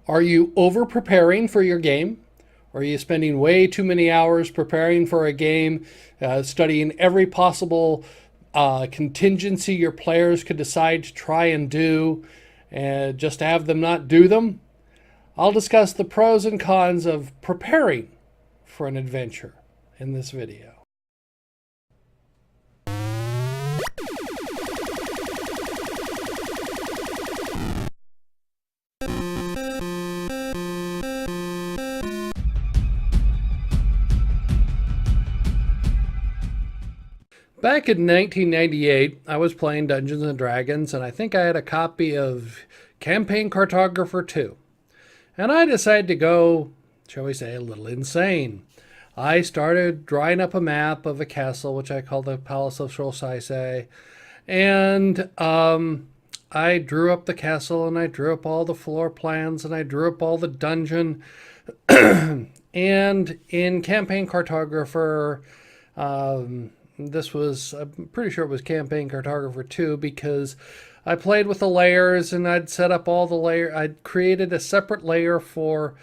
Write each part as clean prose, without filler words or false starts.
Are you over preparing for your game? Are you spending way too many hours preparing for a game, studying every possible contingency your players could decide to try and do, and just to have them not do them? I'll discuss the pros and cons of preparing for an adventure in this video. Back in 1998, I was playing Dungeons and Dragons, and I think I had a copy of Campaign Cartographer 2. And I decided to go, shall we say, a little insane. I started drawing up a map of a castle, which I call the Palace of Solsaise, and I drew up the castle, and I drew up all the floor plans, and I drew up all the dungeon. And in Campaign Cartographer, this was, I'm pretty sure it was Campaign Cartographer 2, because I played with the layers and I'd set up all the layers. I'd created a separate layer for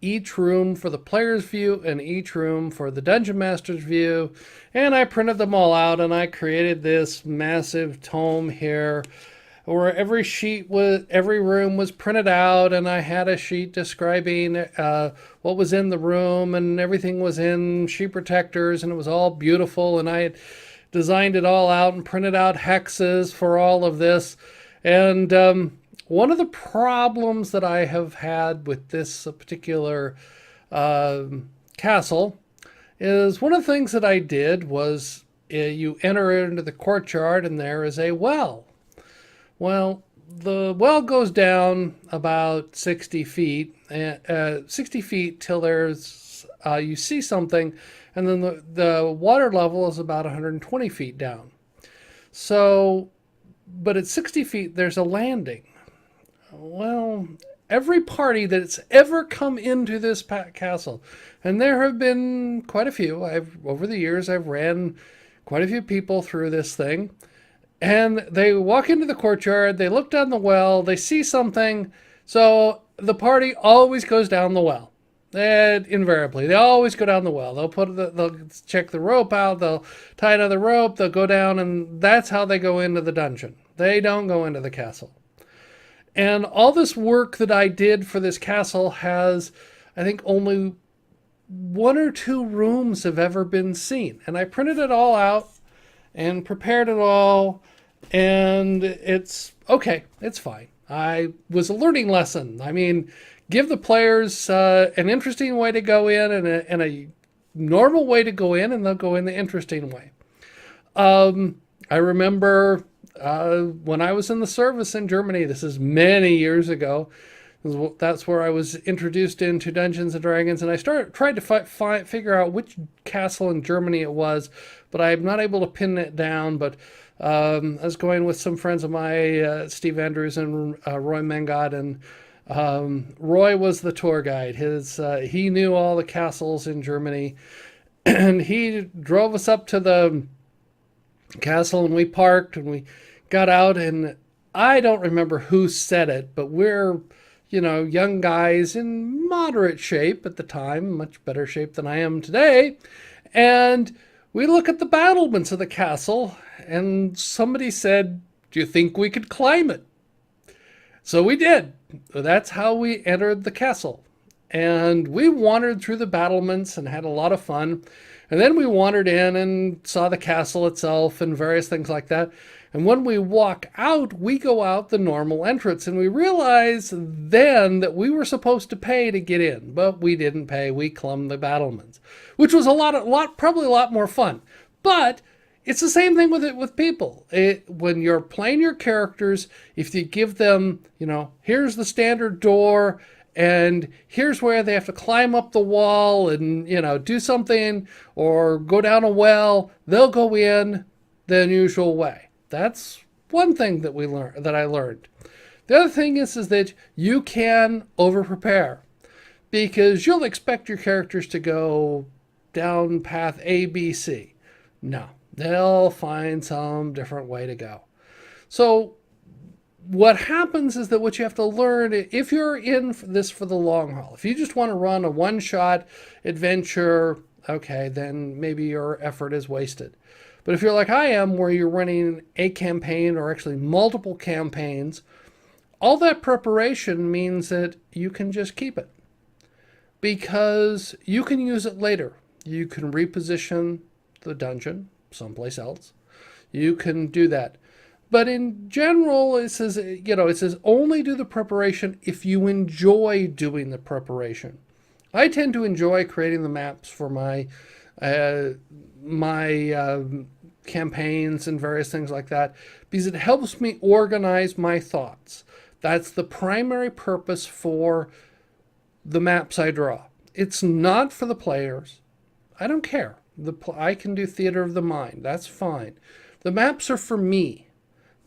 each room for the player's view and each room for the dungeon master's view. And I printed them all out and I created this massive tome here where every room was printed out, and I had a sheet describing what was in the room, and everything was in sheet protectors, and it was all beautiful, and I had designed it all out and printed out hexes for all of this. And one of the problems that I have had with this particular castle is one of the things that I did was you enter into the courtyard and there is a well. Well, the well goes down about 60 feet, 60 feet till there's, you see something, and then the water level is about 120 feet down. So, but at 60 feet, there's a landing. Well, every party that's ever come into this castle, and there have been quite a few, over the years, I've ran quite a few people through this thing. And they walk into the courtyard, they look down the well, they see something, so the party always goes down the well. And invariably, they always go down the well. They'll check the rope out, they'll tie another rope, they'll go down, and that's how they go into the dungeon. They don't go into the castle. And all this work that I did for this castle has, I think, only one or two rooms have ever been seen. And I printed it all out and prepared it all, and it's okay, it's fine. I was a learning lesson. I mean, give the players an interesting way to go in and a normal way to go in, and they'll go in the interesting way. I remember when I was in the service in Germany, this is many years ago, that's where I was introduced into Dungeons and Dragons, and I tried to figure out which castle in Germany it was, but I'm not able to pin it down. But I was going with some friends of mine, Steve Andrews and Roy Mengod, and Roy was the tour guide. He knew all the castles in Germany, and he drove us up to the castle, and we parked, and we got out, and I don't remember who said it, but we're young guys in moderate shape at the time, much better shape than I am today. And we look at the battlements of the castle, and somebody said, "Do you think we could climb it?" So we did. That's how we entered the castle. And we wandered through the battlements and had a lot of fun. And then we wandered in and saw the castle itself and various things like that. And when we walk out, we go out the normal entrance, and we realize then that we were supposed to pay to get in, but we didn't pay. We clumbed the battlements, which was probably a lot more fun. But it's the same thing with people. When you're playing your characters, if you give them, here's the standard door, and here's where they have to climb up the wall and, do something or go down a well, they'll go in the unusual way. That's one thing that I learned. The other thing is that you can over-prepare, because you'll expect your characters to go down path A, B, C. No, they'll find some different way to go. So what happens is that what you have to learn, if you're in this for the long haul, if you just want to run a one-shot adventure, okay, then maybe your effort is wasted. But if you're like I am, where you're running a campaign or actually multiple campaigns, all that preparation means that you can just keep it because you can use it later. You can reposition the dungeon someplace else. You can do that. But in general, it says only do the preparation if you enjoy doing the preparation. I tend to enjoy creating the maps for my campaigns and various things like that because it helps me organize my thoughts. That's the primary purpose for the maps I draw. It's not for the players. I don't care. I can do theater of the mind. That's fine. The maps are for me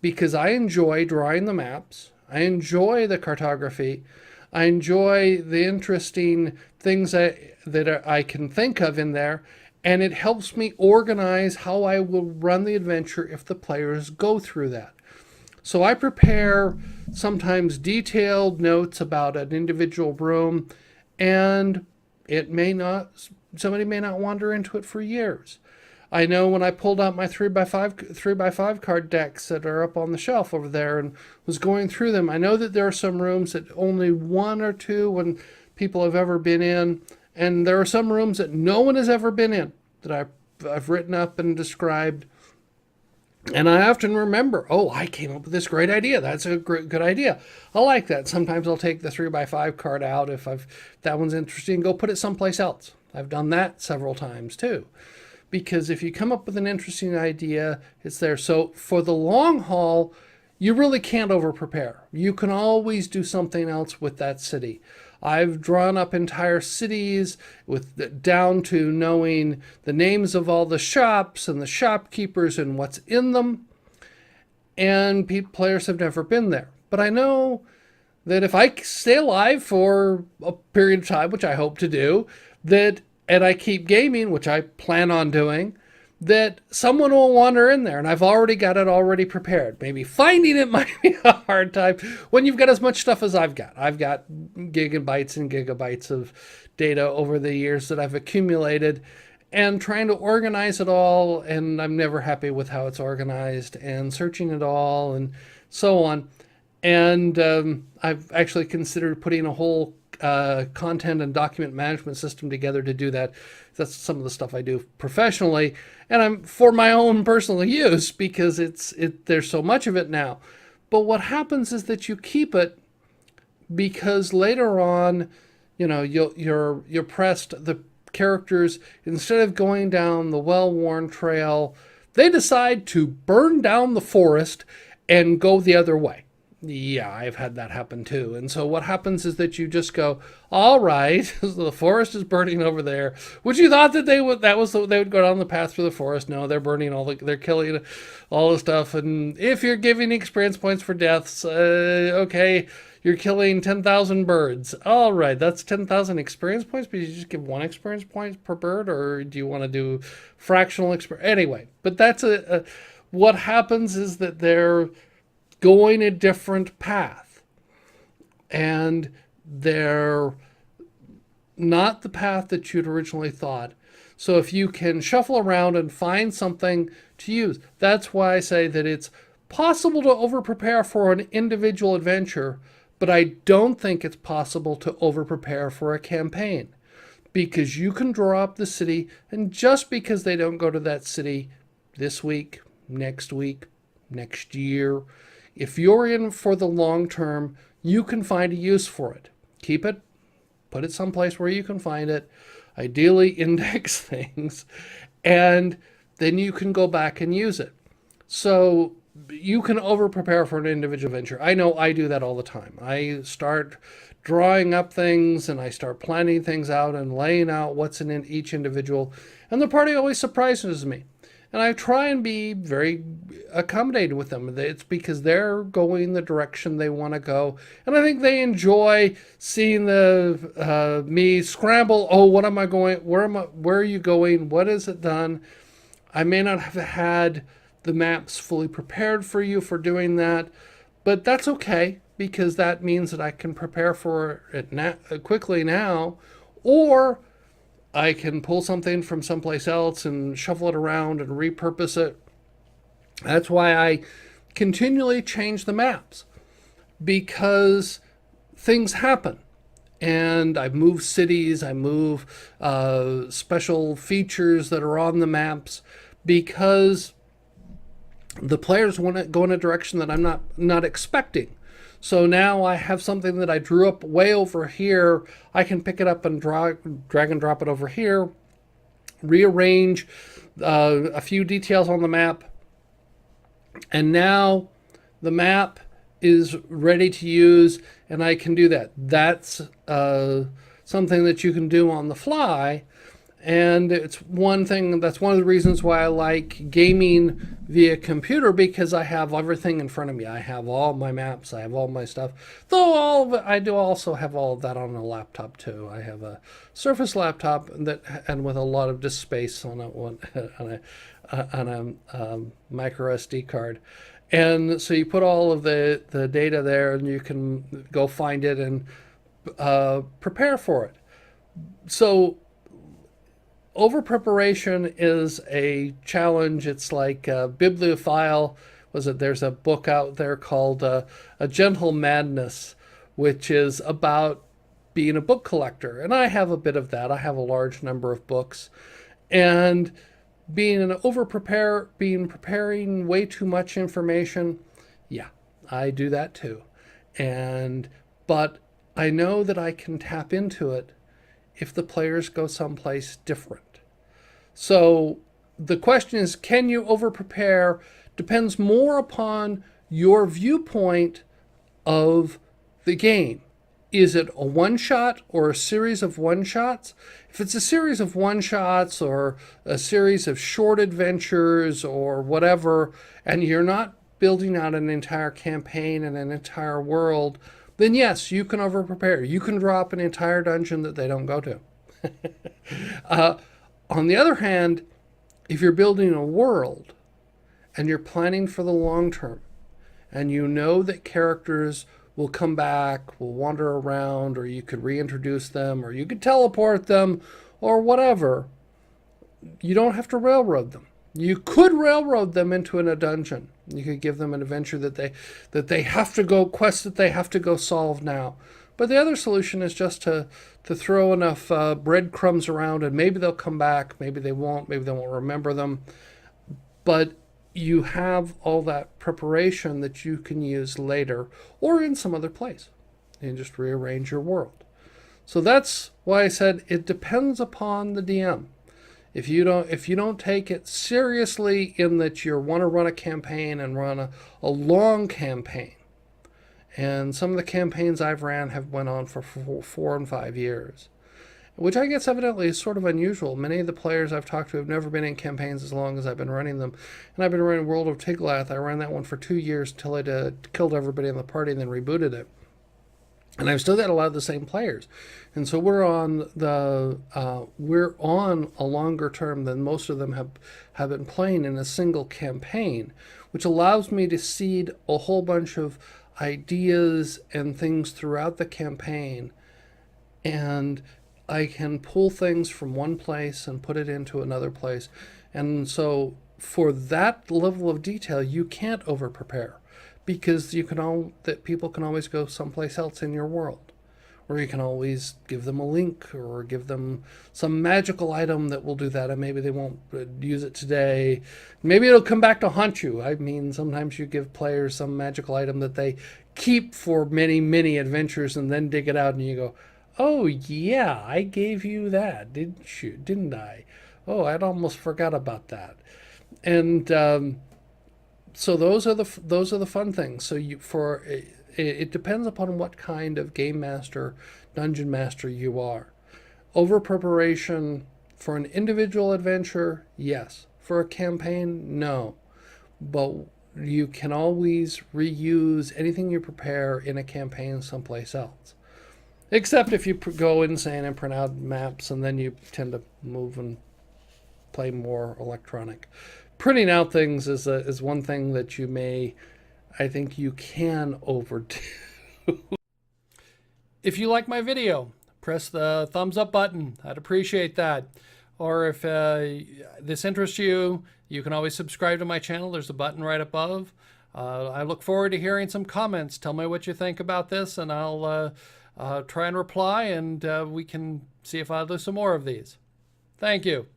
because I enjoy drawing the maps. I enjoy the cartography. I enjoy the interesting things that I can think of in there. And it helps me organize how I will run the adventure if the players go through that. So I prepare sometimes detailed notes about an individual room, and somebody may not wander into it for years. I know when I pulled out my 3x5 card decks that are up on the shelf over there and was going through them, I know that there are some rooms that only one or two when people have ever been in, and there are some rooms that no one has ever been in that I've written up and described. And I often remember, oh, I came up with this great idea. That's a good idea. I like that. Sometimes I'll take the 3x5 card out if that one's interesting, go put it someplace else. I've done that several times too. Because if you come up with an interesting idea, it's there. So for the long haul, you really can't over prepare. You can always do something else with that city. I've drawn up entire cities down to knowing the names of all the shops and the shopkeepers and what's in them. And players have never been there. But I know that if I stay alive for a period of time, which I hope to do, and I keep gaming, which I plan on doing, that someone will wander in there, and I've already got it prepared. Maybe finding it might be a hard time when you've got as much stuff as I've got. I've got gigabytes and gigabytes of data over the years that I've accumulated, and trying to organize it all, and I'm never happy with how it's organized, and searching it all, and so on. And I've actually considered putting a whole content and document management system together to do that. That's some of the stuff I do professionally, and I'm for my own personal use because there's so much of it now. But what happens is that you keep it because later on, you're pressed. The characters, instead of going down the well-worn trail, they decide to burn down the forest and go the other way. Yeah, I've had that happen too. And so what happens is that you just go, all right, the forest is burning over there. Would you thought that they would go down the path through the forest? No, they're burning they're killing all the stuff. And if you're giving experience points for deaths, okay, you're killing 10,000 birds. All right, that's 10,000 experience points, but you just give 1 experience point per bird, or do you want to do fractional experience? Anyway, but that's what happens is that they're going a different path, and they're not the path that you'd originally thought. So if you can shuffle around and find something to use, that's why I say that it's possible to over prepare for an individual adventure, but I don't think it's possible to over prepare for a campaign, because you can draw up the city, and just because they don't go to that city this week, next year, if you're in for the long term, you can find a use for it. Keep it, put it someplace where you can find it, ideally index things, and then you can go back and use it. So you can over prepare for an individual venture. I know I do that all the time. I start drawing up things and I start planning things out and laying out what's in each individual, and the party always surprises me. And I try and be very accommodating with them. It's because they're going the direction they want to go. And I think they enjoy seeing me scramble. Oh, what am I going? Where are you going? What is it done? I may not have had the maps fully prepared for you for doing that, But that's okay because that means that I can prepare for it quickly now, or I can pull something from someplace else and shuffle it around and repurpose it. That's why I continually change the maps, because things happen. And I move cities, I move special features that are on the maps, because the players want to go in a direction that I'm not expecting. So now I have something that I drew up way over here. I can pick it up and drag and drop it over here, rearrange a few details on the map, and now the map is ready to use, and I can do that. That's something that you can do on the fly, and it's one thing. That's one of the reasons why I like gaming via computer, because I have everything in front of me. I have all my maps. I have all my stuff. Though all of it, I do also have all of that on a laptop too. I have a Surface laptop and with a lot of disk space on a micro SD card. And so you put all of the data there, and you can go find it and prepare for it. So over preparation is a challenge. It's like a bibliophile. There's a book out there called A Gentle Madness, which is about being a book collector. And I have a bit of that. I have a large number of books. And being preparing way too much information, yeah, I do that too. But I know that I can tap into it if the players go someplace different. So the question is, can you over prepare? Depends more upon your viewpoint of the game. Is it a one shot or a series of one shots? If it's a series of one shots or a series of short adventures or whatever, and you're not building out an entire campaign and an entire world, then yes, you can over prepare. You can drop an entire dungeon that they don't go to. On the other hand, if you're building a world and you're planning for the long term, and you know that characters will come back, will wander around, or you could reintroduce them, or you could teleport them, or whatever, you don't have to railroad them. You could railroad them into a dungeon. You could give them an adventure that they have to go, quest that they have to go solve now. But the other solution is just to throw enough breadcrumbs around, and maybe they'll come back, maybe they won't remember them. But you have all that preparation that you can use later or in some other place, and just rearrange your world. So that's why I said it depends upon the DM. If you don't take it seriously in that you want to run a campaign and run a long campaign, and some of the campaigns I've ran have went on for 4 and 5 years, which I guess evidently is sort of unusual. Many of the players I've talked to have never been in campaigns as long as I've been running them. And I've been running World of Tiglath. I ran that one for 2 years until I killed everybody in the party and then rebooted it. And I've still got a lot of the same players. And so we're on a longer term than most of them have been playing in a single campaign, which allows me to seed a whole bunch of ideas and things throughout the campaign, and I can pull things from one place and put it into another place. And so for that level of detail, you can't over prepare, because people can always go someplace else in your world, or you can always give them a link or give them some magical item that will do that, and maybe they won't use it today. Maybe it'll come back to haunt you. I mean, sometimes you give players some magical item that they keep for many, many adventures, and then dig it out and you go, oh yeah, I gave you that, didn't I? Oh, I'd almost forgot about that. And so those are the fun things. So it depends upon what kind of game master, dungeon master you are. Over preparation for an individual adventure, yes. For a campaign, no. But you can always reuse anything you prepare in a campaign someplace else. Except if you go insane and print out maps, and then you tend to move and play more electronic. Printing out things is one thing that you may I think you can overdo. If you like my video, press the thumbs up button. I'd appreciate that. Or if this interests you, you can always subscribe to my channel. There's a button right above. I look forward to hearing some comments. Tell me what you think about this, and I'll try and reply, and we can see if I'll do some more of these. Thank you.